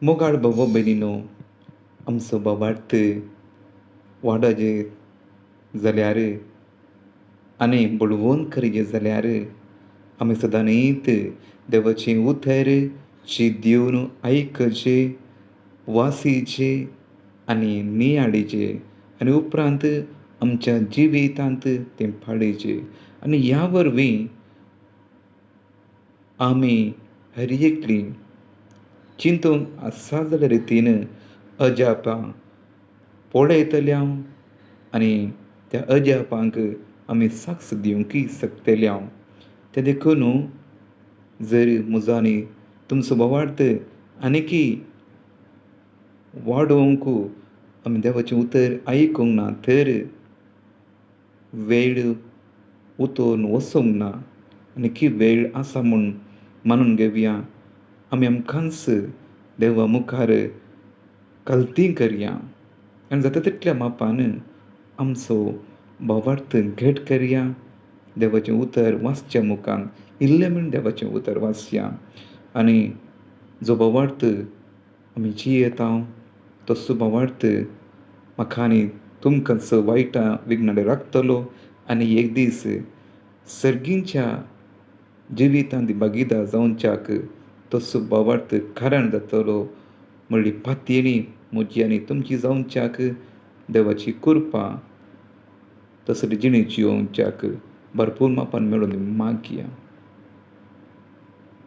मोगाळ भावो भयणीनो, आमचो बोवार्थ वाडोवचे जाल्यार आनी बळवून करचे जाल्यार आमी सदांच देवाचें उतर दिवन आयकचें, वाचीचें आनी नियाळचें आनी उपरांत आमच्या जिवितांत तें पाळचें. आनी ह्या वरवीं आमी हर एकलीं चिंतून आसा जाल्या रितीन अजापां पळयतल्या आनी त्या अजापांक आमी साक्ष दिवंकय शकतल्या. तें देखून जर म्हजो आनी तुमचो बोवार्थ आनिकय वाडोवंक आमी देवाचें उतर आयकूंक ना तर वेळ उतोवन वचूंक ना. आनीक वेळ आसा म्हूण मानून घेवया. आमी आमकांच देवा मुखार कालती करया आनी जाता तितल्या मापान आमचो बोवार्थ घट करया. देवाचें उतर वाचच्या मुखान इल्लें म्हूण देवाचें उतर वाचया आनी जो बोवार्थ आमी जियेता तसो बोवार्थ म्हाका आनी तुमकांच वायटा विघ्नाडे राखतलो आनी एक दीस सर्गींच्या जिवितांत भागीदार जावच्याक तसो बोवार्थ कारण जातलो म्हणली पातयेणी म्हजी आनी तुमची जावच्याक देवाची कृपा तसली जिणी जियोवच्याक भरपूर मापान मेळून मागया.